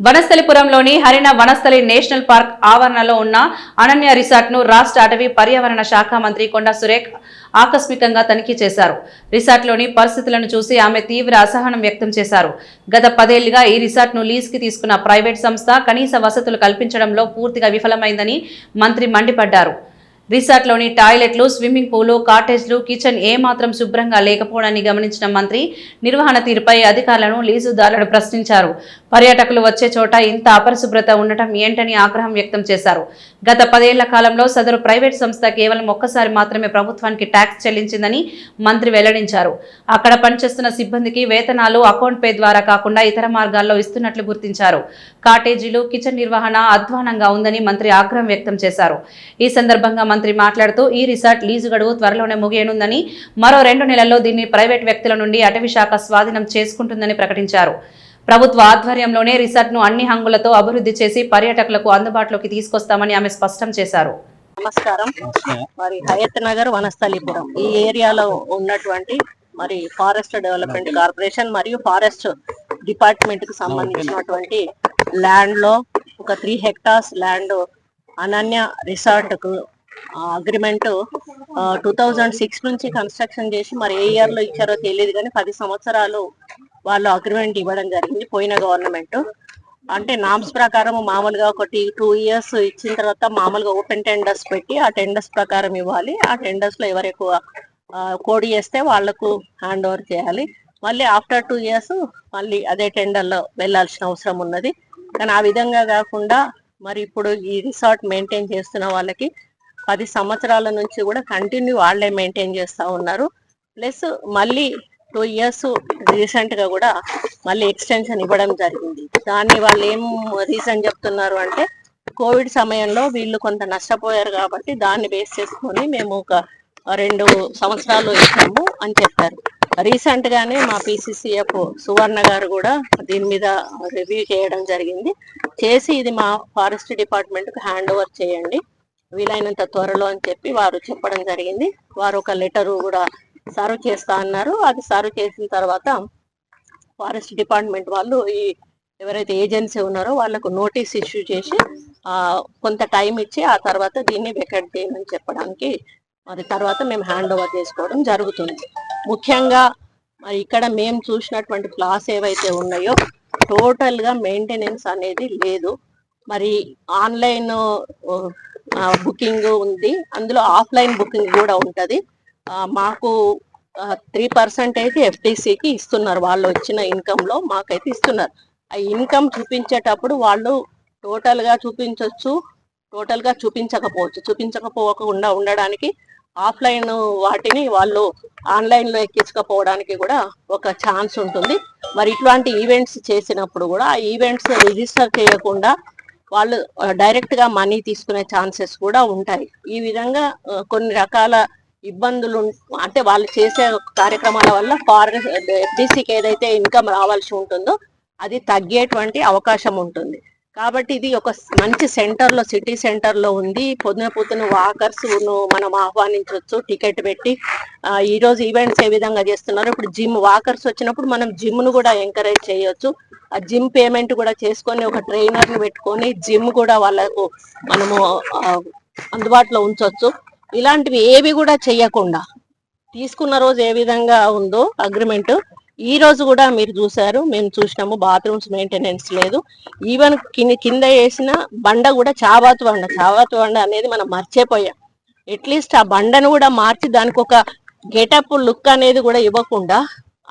వనస్థలిపురంలోని Harina Vanasthali national park ఆవరణలో ఉన్న Ananya resort ను రాష్ట్ర అటవీ పర్యావరణ శాఖ మంత్రి కొండా సురేఖ ఆకస్మికంగా తనిఖీ చేశారు. రిసార్ట్లోని పరిస్థితులను చూసి ఆమె తీవ్ర అసహనం వ్యక్తం చేశారు. గత 10 ఏళ్లుగా ఈ రిసార్ట్ ను లీజ్ కి తీసుకున్న ప్రైవేట్ సంస్థ కనీస వసతులు కల్పించడంలో పూర్తిగా విఫలమైందని మంత్రి మండిపడ్డారు. రిసార్ట్లోని టాయిలెట్లు, స్విమ్మింగ్ పూలు, కాటేజ్లు, కిచెన్ ఏమాత్రం శుభ్రంగా లేకపోవడాన్ని గమనించిన మంత్రి నిర్వహణ తీరుపై అధికారులను, లీజుదారులను ప్రశ్నించారు. పర్యాటకులు వచ్చే చోట ఇంత అపరిశుభ్రత ఉండటం ఏంటని ఆగ్రహం వ్యక్తం చేశారు. గత 10 ఏళ్ల కాలంలో సదరు ప్రైవేట్ సంస్థ కేవలం ఒక్కసారి మాత్రమే ప్రభుత్వానికి ట్యాక్స్ చెల్లించిందని మంత్రి వెల్లడించారు. అక్కడ పనిచేస్తున్న సిబ్బందికి వేతనాలు అకౌంట్ పే ద్వారా కాకుండా ఇతర మార్గాల్లో ఇస్తున్నట్లు గుర్తించారు. కాటేజీలు, కిచెన్ నిర్వహణ అధ్వానంగా ఉందని మంత్రి ఆగ్రహం వ్యక్తం చేశారు. ఈ సందర్భంగా మంత్రి మాట్లాడుతూ ఈ రిసార్ట్ లీజు గడువు త్వరలోనే ముగియనుందని, మరో 2 నెలల్లో దీన్ని ప్రైవేట్ వ్యక్తుల నుండి అటవీ శాఖ స్వాధీనం చేసుకుంటుందని ప్రకటించారు. ప్రభుత్వ ఆధ్వర్యంలోనే రిసార్ట్ ను అన్ని హంగులతో అభివృద్ధి చేసి పర్యాటకులకు అందుబాటులోకి తీసుకొస్తామని ఆమె స్పష్టం చేశారు. నమస్కారం. మరి హయత్ నగర్ వనస్థలిపురం ఈ ఏరియాలో ఉన్నటువంటి మరి ఫారెస్ట్ డెవలప్మెంట్ కార్పొరేషన్ మరియు ఫారెస్ట్ డిపార్ట్మెంట్ కు సంబంధించినటువంటి ల్యాండ్ లో ఒక 3 hectares ల్యాండ్ అనన్య రిసార్ట్ కు అగ్రిమెంట్ 2006 నుంచి కన్స్ట్రక్షన్ చేసి మరి ఏ ఇయర్ లో ఇచ్చారో తెలియదు కానీ 10 సంవత్సరాలు వాళ్ళు అగ్రిమెంట్ ఇవ్వడం జరిగింది పోయిన గవర్నమెంట్. అంటే నామ్స్ ప్రకారం మామూలుగా ఒకటి 2 years ఇచ్చిన తర్వాత మామూలుగా ఓపెన్ టెండర్స్ పెట్టి ఆ టెండర్స్ ప్రకారం ఇవ్వాలి. ఆ టెండర్స్ లో ఎవరు ఎక్కువ కోడి చేస్తే వాళ్లకు హ్యాండ్ ఓవర్ చేయాలి. మళ్ళీ ఆఫ్టర్ 2 years మళ్ళీ అదే టెండర్ లో వెళ్లాల్సిన అవసరం ఉన్నది. కానీ ఆ విధంగా కాకుండా మరి ఇప్పుడు ఈ రిసార్ట్ మెయింటైన్ చేస్తున్న వాళ్ళకి 10 సంవత్సరాల నుంచి కూడా కంటిన్యూ వాళ్లే మెయింటైన్ చేస్తా ఉన్నారు. ప్లస్ మళ్ళీ 2 years రీసెంట్ గా కూడా మళ్ళీ ఎక్స్టెన్షన్ ఇవ్వడం జరిగింది. దాన్ని వాళ్ళు ఏం రీజన్ చెప్తున్నారు అంటే కోవిడ్ సమయంలో వీళ్ళు కొంత నష్టపోయారు కాబట్టి దాన్ని బేస్ చేసుకొని మేము ఒక 2 సంవత్సరాలు ఇచ్చాము అని చెప్పారు. రీసెంట్ గానే మా PCCF సువర్ణ గారు కూడా దీని మీద రివ్యూ చేయడం జరిగింది. చేసి ఇది మా ఫారెస్ట్ డిపార్ట్మెంట్ కు హ్యాండ్ ఓవర్ చేయండి వీలైనంత త్వరలో అని చెప్పి వారు చెప్పడం జరిగింది. వారు ఒక లెటర్ కూడా సర్వ్ చేస్తా అన్నారు. అది సర్వ్ చేసిన తర్వాత ఫారెస్ట్ డిపార్ట్మెంట్ వాళ్ళు ఈ ఎవరైతే ఏజెన్సీ ఉన్నారో వాళ్ళకు నోటీస్ ఇష్యూ చేసి కొంత టైం ఇచ్చి ఆ తర్వాత దీన్ని వెకెట్ చేయమని చెప్పడానికి మరి తర్వాత మేము హ్యాండ్ ఓవర్ చేసుకోవడం జరుగుతుంది. ముఖ్యంగా మరి ఇక్కడ మేము చూసినటువంటి క్లాస్ ఏవైతే ఉన్నాయో టోటల్ గా మెయింటెనెన్స్ అనేది లేదు. మరి ఆన్లైన్ బుకింగ్ ఉంది, అందులో ఆఫ్లైన్ బుకింగ్ కూడా ఉంటది. మాకు 3% FTCకి ఇస్తున్నారు. వాళ్ళు వచ్చిన ఇన్కమ్ లో మాకైతే ఇస్తున్నారు. ఆ ఇన్కమ్ చూపించేటప్పుడు వాళ్ళు టోటల్ గా చూపించవచ్చు, టోటల్ గా చూపించకపోవచ్చు. చూపించకపోకుండా ఉండడానికి ఆఫ్లైన్ వాటిని వాళ్ళు ఆన్లైన్ లో ఎక్కించకపోవడానికి కూడా ఒక ఛాన్స్ ఉంటుంది. మరి ఇట్లాంటి ఈవెంట్స్ చేసినప్పుడు కూడా ఆ ఈవెంట్స్ రిజిస్టర్ చేయకుండా వాళ్ళు డైరెక్ట్ గా మనీ తీసుకునే ఛాన్సెస్ కూడా ఉంటాయి. ఈ విధంగా కొన్ని రకాల ఇబ్బందులు అంటే వాళ్ళు చేసే కార్యక్రమాల వల్ల ఫారెస్ట్ FDCకి ఏదైతే ఇన్కమ్ రావాల్సి ఉంటుందో అది తగ్గేటువంటి అవకాశం ఉంటుంది. కాబట్టి ఇది ఒక మంచి సెంటర్ లో, సిటీ సెంటర్ లో ఉంది. పొద్దున వాకర్స్ మనం ఆహ్వానించవచ్చు టికెట్ పెట్టి. ఈ రోజు ఈవెంట్స్ ఏ విధంగా చేస్తున్నారు, ఇప్పుడు జిమ్ వాకర్స్ వచ్చినప్పుడు మనం జిమ్ ను కూడా ఎంకరేజ్ చేయొచ్చు. ఆ జిమ్ పేమెంట్ కూడా చేసుకొని ఒక ట్రైనర్ ని పెట్టుకొని జిమ్ కూడా వాళ్ళకు మనము అందుబాటులో ఉంచవచ్చు. ఇలాంటివి ఏవి కూడా చెయ్యకుండా తీసుకున్న రోజు ఏ విధంగా ఉందో అగ్రిమెంట్ ఈ రోజు కూడా మీరు చూసారు, మేము చూసినాము. బాత్రూమ్స్ మెయింటెనెన్స్ లేదు. ఈవెన్ కింద వేసిన బండ కూడా చాబాతు బండ అనేది మనం మర్చిపోయాం. అట్లీస్ట్ ఆ బండను కూడా మార్చి దానికి ఒక గెటప్ లుక్ అనేది కూడా ఇవ్వకుండా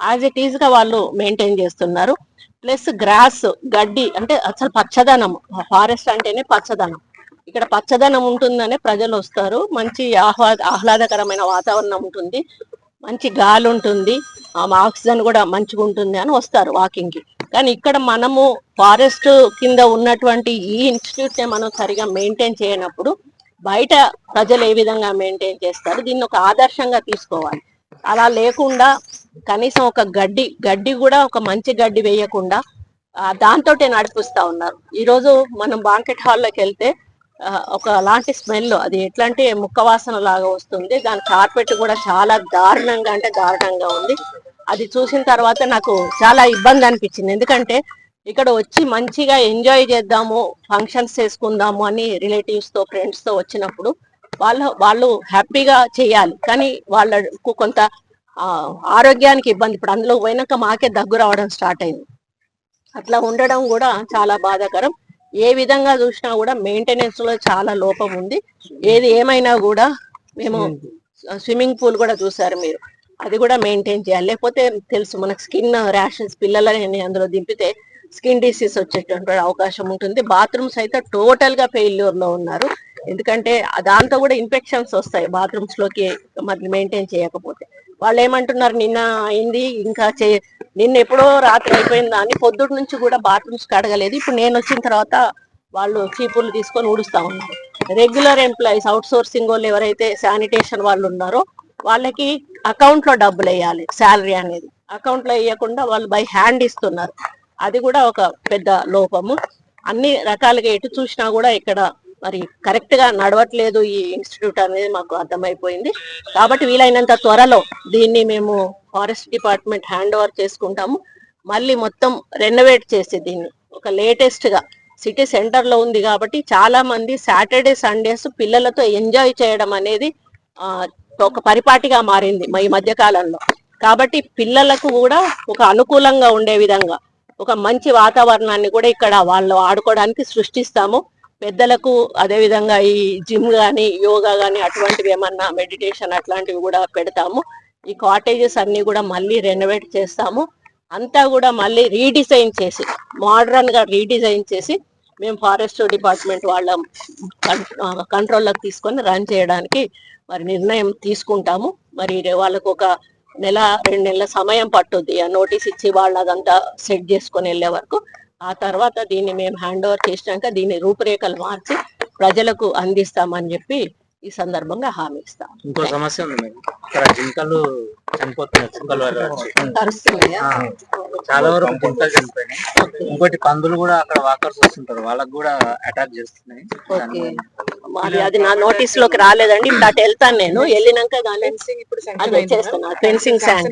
యాజ్ ఇట్ ఈజ్ గా వాళ్ళు మెయింటైన్ చేస్తున్నారు. ప్లస్ గ్రాస్ గడ్డి అంటే అసలు పచ్చదనం, ఫారెస్ట్ అంటేనే పచ్చదనం. ఇక్కడ పచ్చదనం ఉంటుందనే ప్రజలు వస్తారు. మంచి ఆహ్లాదకరమైన వాతావరణం ఉంటుంది, మంచి గాలి ఉంటుంది, ఆక్సిజన్ కూడా మంచిగా ఉంటుంది అని వస్తారు వాకింగ్ కి. కానీ ఇక్కడ మనము ఫారెస్ట్ కింద ఉన్నటువంటి ఈ ఇన్స్టిట్యూట్ నే మనం సరిగా మెయింటైన్ చేయనప్పుడు బయట ప్రజలు ఏ విధంగా మెయింటైన్ చేస్తారు, దీన్ని ఒక ఆదర్శంగా తీసుకోవాలి. అలా లేకుండా కనీసం ఒక గడ్డి కూడా ఒక మంచి గడ్డి వేయకుండా దాంతో నడిపిస్తా ఉన్నారు. ఈ రోజు మనం బాంకెట్ హాల్లోకి వెళ్తే ఒక లాంటి స్మెల్, అది ఎట్లా అంటే ముక్క వాసన లాగా వస్తుంది. దాని కార్పెట్ కూడా చాలా దారుణంగా ఉంది. అది చూసిన తర్వాత నాకు చాలా ఇబ్బంది అనిపించింది. ఎందుకంటే ఇక్కడ వచ్చి మంచిగా ఎంజాయ్ చేద్దాము, ఫంక్షన్స్ చేసుకుందాము అని రిలేటివ్స్ తో ఫ్రెండ్స్ తో వచ్చినప్పుడు వాళ్ళు హ్యాపీగా చేయాలి. కానీ వాళ్ళకు కొంత ఆరోగ్యానికి ఇబ్బంది. ఇప్పుడు అందులో పోయినాక మాకే దగ్గు రావడం స్టార్ట్ అయింది. అట్లా ఉండడం కూడా చాలా బాధాకరం. ఏ విధంగా చూసినా కూడా మెయింటెనెన్స్ లో చాలా లోపం ఉంది. ఏది ఏమైనా కూడా మేము స్విమ్మింగ్ పూల్ కూడా చూసారు మీరు, అది కూడా మెయింటైన్ చేయాలి. లేకపోతే తెలుసు మనకు స్కిన్ ర్యాషెస్ పిల్లలని అందులో దింపితే స్కిన్ డిసీజ్ వచ్చేటువంటి అవకాశం ఉంటుంది. బాత్రూమ్స్ అయితే టోటల్ గా ఫెయిల్యూర్ లో ఉన్నారు. ఎందుకంటే దాంతో కూడా ఇన్ఫెక్షన్స్ వస్తాయి బాత్రూమ్స్ లోకి మరి మెయింటైన్ చేయకపోతే. వాళ్ళు ఏమంటున్నారు, నిన్న అయింది ఇంకా నిన్న ఎప్పుడో రాత్రి అయిపోయిందా అని పొద్దుటి నుంచి కూడా బాత్రూమ్స్ కడగలేదు. ఇప్పుడు నేను వచ్చిన తర్వాత వాళ్ళు చీపుర్లు తీసుకొని ఊడుస్తా ఉన్నారు. రెగ్యులర్ ఎంప్లాయీస్, అవుట్ సోర్సింగ్ వాళ్ళు ఎవరైతే శానిటేషన్ వాళ్ళు ఉన్నారో వాళ్ళకి అకౌంట్ లో డబ్బులు వేయాలి. శాలరీ అనేది అకౌంట్ లో వేయకుండా వాళ్ళు బై హ్యాండ్ ఇస్తున్నారు. అది కూడా ఒక పెద్ద లోపము. అన్ని రకాలుగా ఎటు చూసినా కూడా ఇక్కడ మరి కరెక్ట్ గా నడవట్లేదు ఈ ఇన్స్టిట్యూట్ అనేది మాకు అర్థమైపోయింది. కాబట్టి వీలైనంత త్వరలో దీన్ని మేము ఫారెస్ట్ డిపార్ట్మెంట్ హ్యాండ్ ఓవర్ చేసుకుంటాము. మళ్ళీ మొత్తం రెనోవేట్ చేసి దీన్ని ఒక లేటెస్ట్ గా సిటీ సెంటర్ లో ఉంది కాబట్టి చాలా మంది సాటర్డే సండేస్ పిల్లలతో ఎంజాయ్ చేయడం అనేది ఒక పరిపాటిగా మారింది ఈ మధ్య కాలంలో. కాబట్టి పిల్లలకు కూడా ఒక అనుకూలంగా ఉండే విధంగా ఒక మంచి వాతావరణాన్ని కూడా ఇక్కడ వాళ్ళు ఆడుకోవడానికి సృష్టిస్తాము. పెద్దలకు అదే విధంగా ఈ జిమ్ గానీ యోగా గానీ అటువంటివి ఏమన్నా మెడిటేషన్ అట్లాంటివి కూడా పెడతాము. ఈ కాటేజెస్ అన్ని కూడా మళ్ళీ రెనోవేట్ చేస్తాము. అంతా కూడా మళ్ళీ రీడిజైన్ చేసి మోడర్న్ గా రీడిజైన్ చేసి మేము ఫారెస్ట్ డిపార్ట్మెంట్ వాళ్ళ కంట్రోల్లోకి తీసుకొని రన్ చేయడానికి మరి నిర్ణయం తీసుకుంటాము. మరి వాళ్ళకు ఒక 1-2 నెలల సమయం పట్టుద్ది ఆ నోటీస్ ఇచ్చి వాళ్ళు అదంతా సెట్ చేసుకొని వెళ్ళే వరకు. ఆ తర్వాత దీన్ని మేము హ్యాండ్ ఓవర్ చేసినాక దీన్ని రూపురేఖలు మార్చి ప్రజలకు అందిస్తామని చెప్పి ఈ సందర్భంగా హామీ ఇస్తాం. ఇంకో సమస్య ఉంది మేడం, ఇక్కడ జింకలు చనిపోతున్నాయి, జింకలు చాలా వరకు జింకలు చనిపోయినాయి. ఇంకోటి పందులు కూడా అక్కడ వాకర్స్ వస్తుంటారు, వాళ్ళకి కూడా అటాక్ చేస్తున్నాయి. మరి అది నా నోటీస్ లోకి రాలేదండి. ఇప్పుడు అటు వెళ్తాను నేను, వెళ్ళినాక అదే చేస్తున్నా ఫెన్సింగ్ శాండ్.